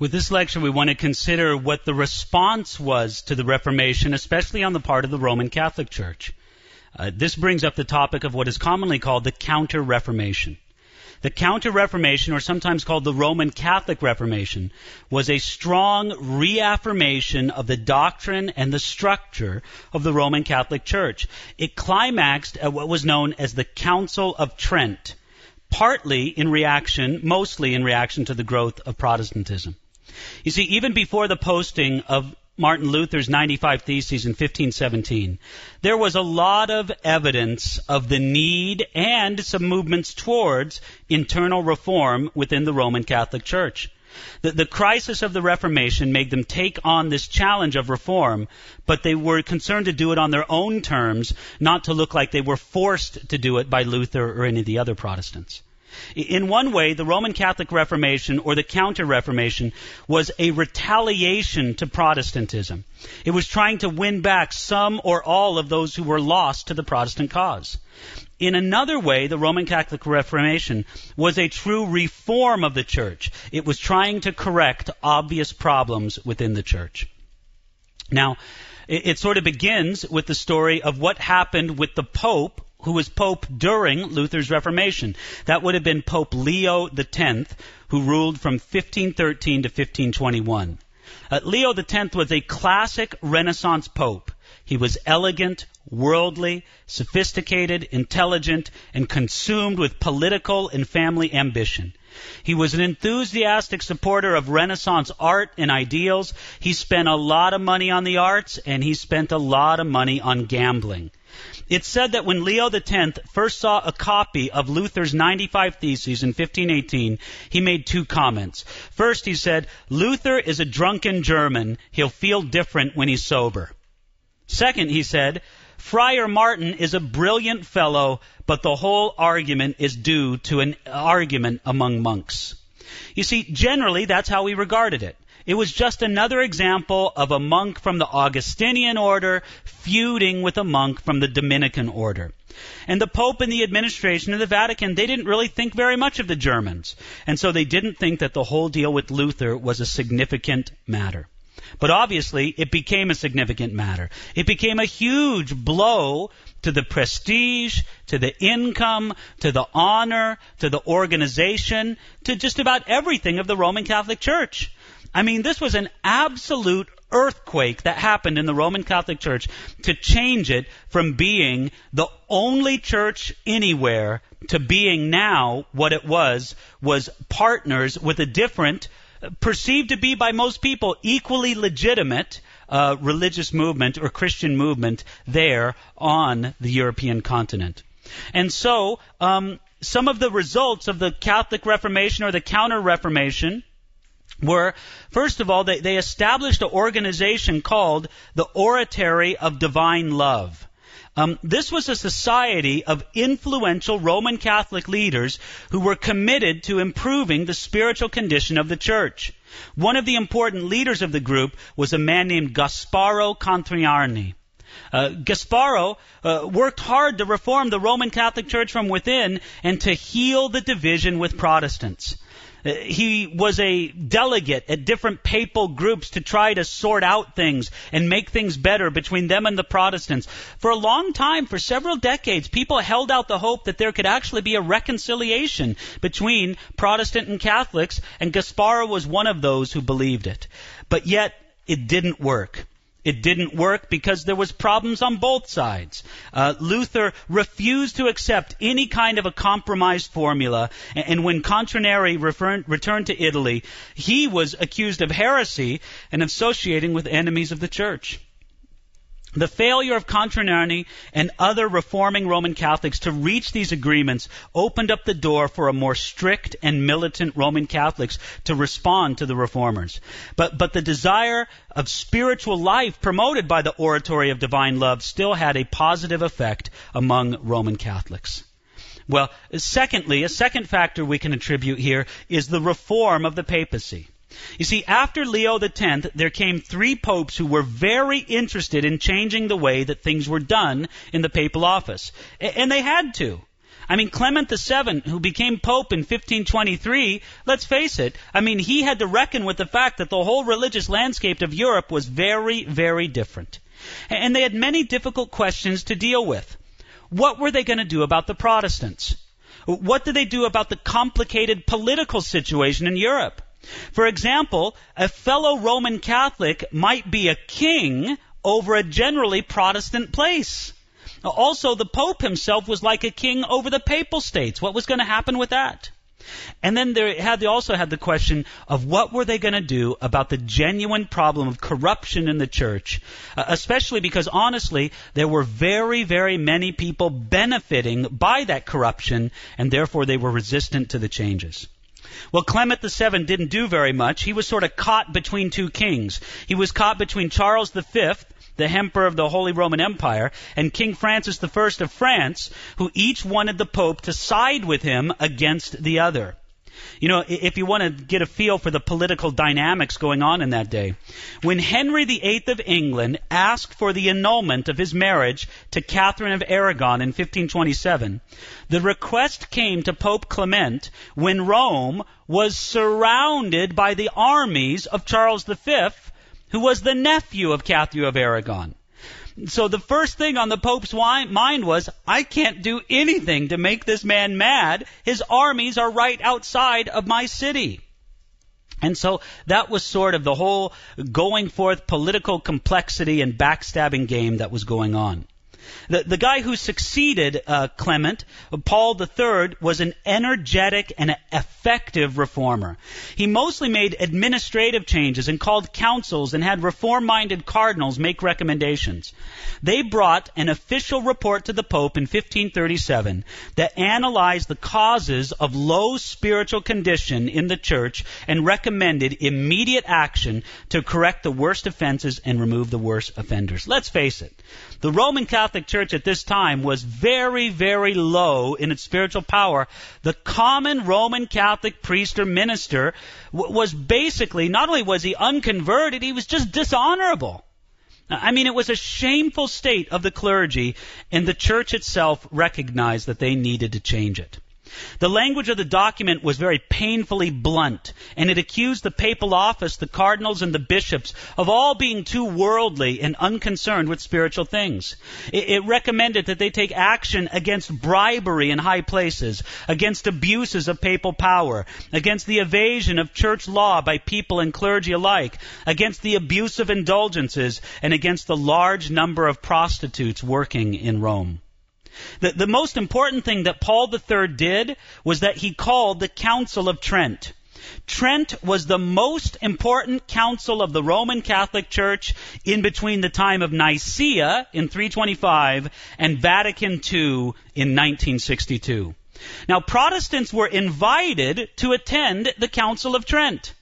With this lecture, we want to consider what the response was to the Reformation, especially on the part of the Roman Catholic Church. This brings up the topic of what is commonly called the Counter-Reformation. The Counter-Reformation, or sometimes called the Roman Catholic Reformation, was a strong reaffirmation of the doctrine and the structure of the Roman Catholic Church. It climaxed at what was known as the Council of Trent, mostly in reaction to the growth of Protestantism. You see, even before the posting of Martin Luther's 95 Theses in 1517, there was a lot of evidence of the need and some movements towards internal reform within the Roman Catholic Church. The crisis of the Reformation made them take on this challenge of reform, but they were concerned to do it on their own terms, not to look like they were forced to do it by Luther or any of the other Protestants. In one way, the Roman Catholic Reformation, or the Counter-Reformation, was a retaliation to Protestantism. It was trying to win back some or all of those who were lost to the Protestant cause. In another way, the Roman Catholic Reformation was a true reform of the Church. It was trying to correct obvious problems within the Church. Now, it sort of begins with the story of what happened with the Pope, who was Pope during Luther's Reformation. That would have been Pope Leo X, who ruled from 1513 to 1521. Leo X was a classic Renaissance Pope. He was elegant, worldly, sophisticated, intelligent, and consumed with political and family ambition. He was an enthusiastic supporter of Renaissance art and ideals. He spent a lot of money on the arts, and he spent a lot of money on gambling. It's said that when Leo X first saw a copy of Luther's 95 Theses in 1518, he made two comments. First, he said, "Luther is a drunken German. He'll feel different when he's sober." Second, he said, "Friar Martin is a brilliant fellow, but the whole argument is due to an argument among monks." You see, generally, that's how we regarded it. It was just another example of a monk from the Augustinian order feuding with a monk from the Dominican order. And the Pope and the administration of the Vatican, they didn't really think very much of the Germans. And so they didn't think that the whole deal with Luther was a significant matter. But obviously, it became a significant matter. It became a huge blow to the prestige, to the income, to the honor, to the organization, to just about everything of the Roman Catholic Church. I mean, this was an absolute earthquake that happened in the Roman Catholic Church to change it from being the only church anywhere to being now what it was partners with a different, perceived to be by most people equally legitimate religious movement or Christian movement there on the European continent. And so, some of the results of the Catholic Reformation or the Counter-Reformation were, first of all, they established an organization called the Oratory of Divine Love. This was a society of influential Roman Catholic leaders who were committed to improving the spiritual condition of the church. One of the important leaders of the group was a man named Gasparo Contriani. Gasparo worked hard to reform the Roman Catholic Church from within and to heal the division with Protestants. He was a delegate at different papal groups to try to sort out things and make things better between them and the Protestants. For a long time, for several decades, people held out the hope that there could actually be a reconciliation between Protestant and Catholics, and Gasparo was one of those who believed it. But yet, it didn't work. It didn't work because there was problems on both sides. Luther refused to accept any kind of a compromised formula, and when Contriani returned to Italy, he was accused of heresy and associating with enemies of the church. The failure of Contriani and other reforming Roman Catholics to reach these agreements opened up the door for a more strict and militant Roman Catholics to respond to the reformers. But the desire of spiritual life promoted by the Oratory of Divine Love still had a positive effect among Roman Catholics. Well, secondly, a second factor we can attribute here is the reform of the papacy. You see, after Leo X, there came three popes who were very interested in changing the way that things were done in the papal office. And they had to. I mean, Clement VII, who became Pope in 1523, let's face it, I mean, he had to reckon with the fact that the whole religious landscape of Europe was very, very different. And they had many difficult questions to deal with. What were they going to do about the Protestants? What did they do about the complicated political situation in Europe? For example, a fellow Roman Catholic might be a king over a generally Protestant place. Also, the Pope himself was like a king over the Papal States. What was going to happen with that? And then they also had the question of what were they going to do about the genuine problem of corruption in the church, especially because, honestly, there were very, very many people benefiting by that corruption, and therefore they were resistant to the changes. Well, Clement VII didn't do very much. He was sort of caught between two kings. He was caught between Charles V, the Emperor of the Holy Roman Empire, and King Francis I of France, who each wanted the Pope to side with him against the other. You know, if you want to get a feel for the political dynamics going on in that day, when Henry VIII of England asked for the annulment of his marriage to Catherine of Aragon in 1527, the request came to Pope Clement when Rome was surrounded by the armies of Charles V, who was the nephew of Catherine of Aragon. So the first thing on the Pope's mind was, I can't do anything to make this man mad. His armies are right outside of my city. And so that was sort of the whole going forth political complexity and backstabbing game that was going on. The guy who succeeded Clement, Paul III, was an energetic and effective reformer. He mostly made administrative changes and called councils and had reform-minded cardinals make recommendations. They brought an official report to the Pope in 1537 that analyzed the causes of low spiritual condition in the church and recommended immediate action to correct the worst offenses and remove the worst offenders. Let's face it, the Roman Catholic Church at this time was very, very low in its spiritual power. The common Roman Catholic priest or minister was basically, not only was he unconverted, he was just dishonorable. I mean, it was a shameful state of the clergy, and the church itself recognized that they needed to change it. The language of the document was very painfully blunt, and it accused the papal office, the cardinals, and the bishops of all being too worldly and unconcerned with spiritual things. It recommended that they take action against bribery in high places, against abuses of papal power, against the evasion of church law by people and clergy alike, against the abuse of indulgences, and against the large number of prostitutes working in Rome. The most important thing that Paul III did was that he called the Council of Trent. Trent was the most important council of the Roman Catholic Church in between the time of Nicaea in 325 and Vatican II in 1962. Now, Protestants were invited to attend the Council of Trent.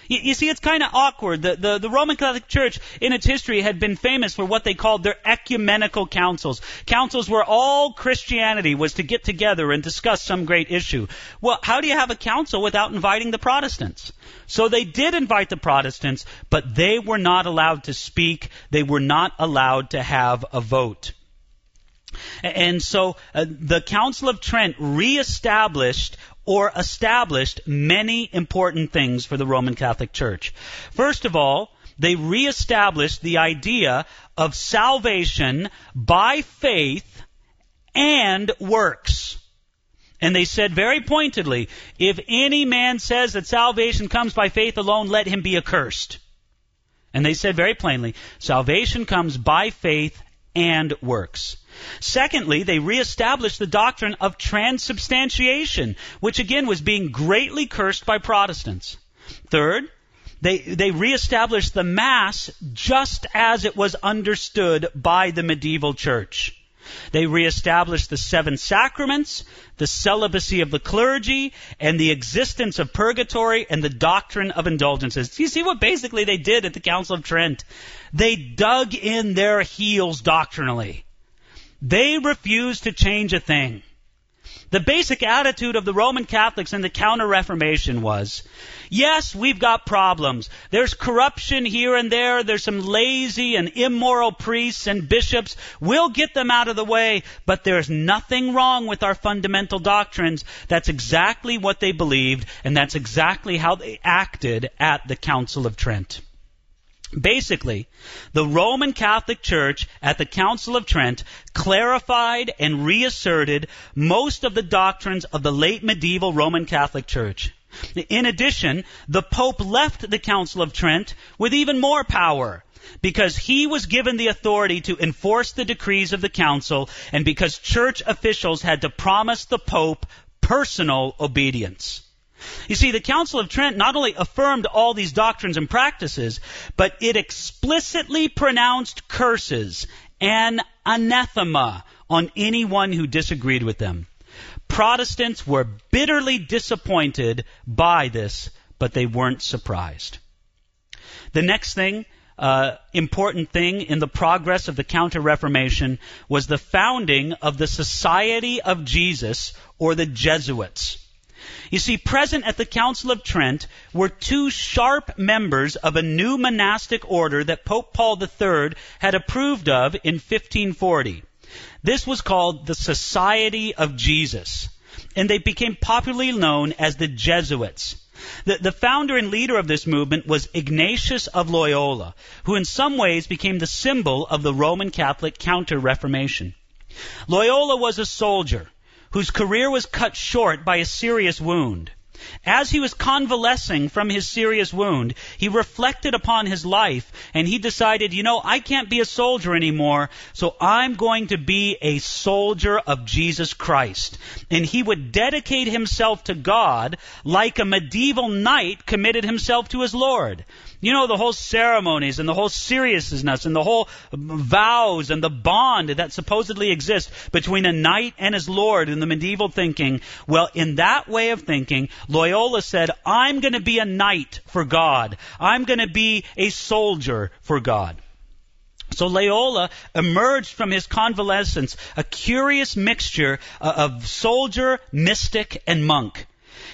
You see, it's kind of awkward. The Roman Catholic Church in its history had been famous for what they called their ecumenical councils. Councils where all Christianity was to get together and discuss some great issue. Well, how do you have a council without inviting the Protestants? So they did invite the Protestants, but they were not allowed to speak. They were not allowed to have a vote. And so the Council of Trent established many important things for the Roman Catholic Church. First of all, they reestablished the idea of salvation by faith and works. And they said very pointedly, if any man says that salvation comes by faith alone, let him be accursed. And they said very plainly, salvation comes by faith and works. Secondly, they reestablished the doctrine of transubstantiation, which again was being greatly cursed by Protestants. Third, they reestablished the Mass just as it was understood by the medieval church. They reestablished the 7 sacraments, the celibacy of the clergy, and the existence of purgatory and the doctrine of indulgences. You see what basically they did at the Council of Trent? They dug in their heels doctrinally. They refused to change a thing. The basic attitude of the Roman Catholics in the Counter-Reformation was, yes, we've got problems. There's corruption here and there. There's some lazy and immoral priests and bishops. We'll get them out of the way. But there's nothing wrong with our fundamental doctrines. That's exactly what they believed, and that's exactly how they acted at the Council of Trent. Basically, the Roman Catholic Church at the Council of Trent clarified and reasserted most of the doctrines of the late medieval Roman Catholic Church. In addition, the Pope left the Council of Trent with even more power, because he was given the authority to enforce the decrees of the Council, and because church officials had to promise the Pope personal obedience. You see, the Council of Trent not only affirmed all these doctrines and practices, but it explicitly pronounced curses and anathema on anyone who disagreed with them. Protestants were bitterly disappointed by this, but they weren't surprised. The next important thing in the progress of the Counter-Reformation was the founding of the Society of Jesus, or the Jesuits. You see, present at the Council of Trent were two sharp members of a new monastic order that Pope Paul III had approved of in 1540. This was called the Society of Jesus, and they became popularly known as the Jesuits. The founder and leader of this movement was Ignatius of Loyola, who in some ways became the symbol of the Roman Catholic Counter-Reformation. Loyola was a soldier whose career was cut short by a serious wound. As he was convalescing from his serious wound, he reflected upon his life, and he decided, I can't be a soldier anymore, so I'm going to be a soldier of Jesus Christ. And he would dedicate himself to God like a medieval knight committed himself to his Lord. The whole ceremonies and the whole seriousness and the whole vows and the bond that supposedly exists between a knight and his Lord in the medieval thinking. Well, in that way of thinking, Loyola said, I'm going to be a knight for God. I'm going to be a soldier for God. So Loyola emerged from his convalescence a curious mixture of soldier, mystic, and monk.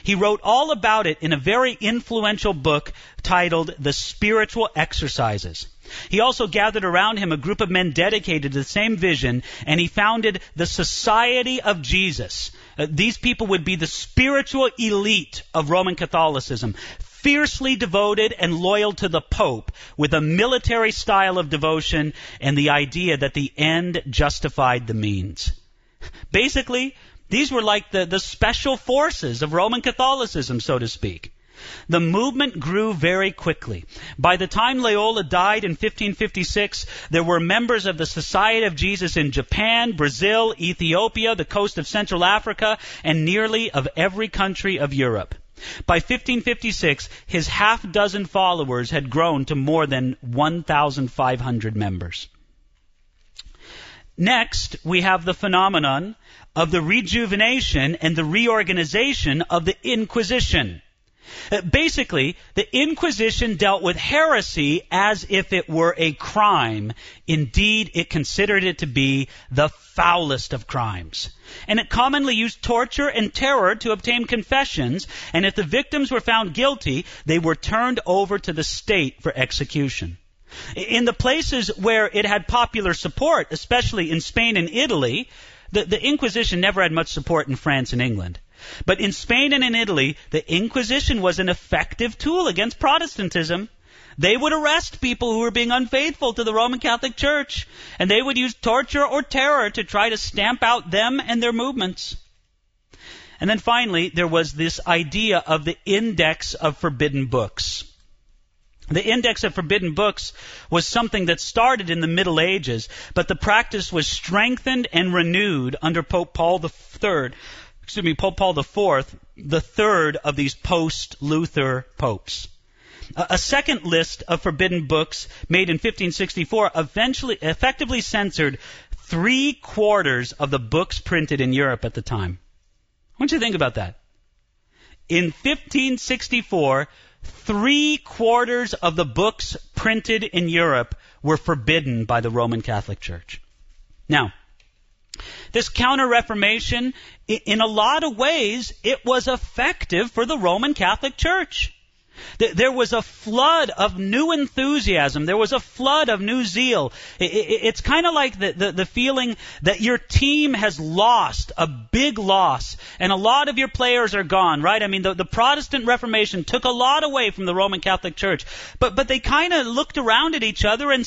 He wrote all about it in a very influential book titled The Spiritual Exercises. He also gathered around him a group of men dedicated to the same vision, and he founded the Society of Jesus. These people would be the spiritual elite of Roman Catholicism, fiercely devoted and loyal to the Pope, with a military style of devotion and the idea that the end justified the means. Basically, these were like the special forces of Roman Catholicism, so to speak. The movement grew very quickly. By the time Loyola died in 1556, there were members of the Society of Jesus in Japan, Brazil, Ethiopia, the coast of Central Africa, and nearly of every country of Europe. By 1556, his half-dozen followers had grown to more than 1,500 members. Next, we have the phenomenon of the rejuvenation and the reorganization of the Inquisition. Basically, the Inquisition dealt with heresy as if it were a crime. Indeed, it considered it to be the foulest of crimes. And it commonly used torture and terror to obtain confessions, and if the victims were found guilty, they were turned over to the state for execution. In the places where it had popular support, especially in Spain and Italy, the Inquisition never had much support in France and England. But in Spain and in Italy, the Inquisition was an effective tool against Protestantism. They would arrest people who were being unfaithful to the Roman Catholic Church, and they would use torture or terror to try to stamp out them and their movements. And then finally, there was this idea of the Index of Forbidden Books. The Index of Forbidden Books was something that started in the Middle Ages, but the practice was strengthened and renewed under Pope Paul IV, the third of these post-Luther popes. A second list of forbidden books made in 1564 effectively censored 3/4 of the books printed in Europe at the time. I want you to think about that. In 1564, 3/4 of the books printed in Europe were forbidden by the Roman Catholic Church. Now, This Counter-Reformation, in a lot of ways, it was effective for the Roman Catholic Church. There was a flood of new enthusiasm. There was a flood of new zeal. It's kind of like the feeling that your team has lost, a big loss, and a lot of your players are gone, right? I mean, the Protestant Reformation took a lot away from the Roman Catholic Church. But they kind of looked around at each other and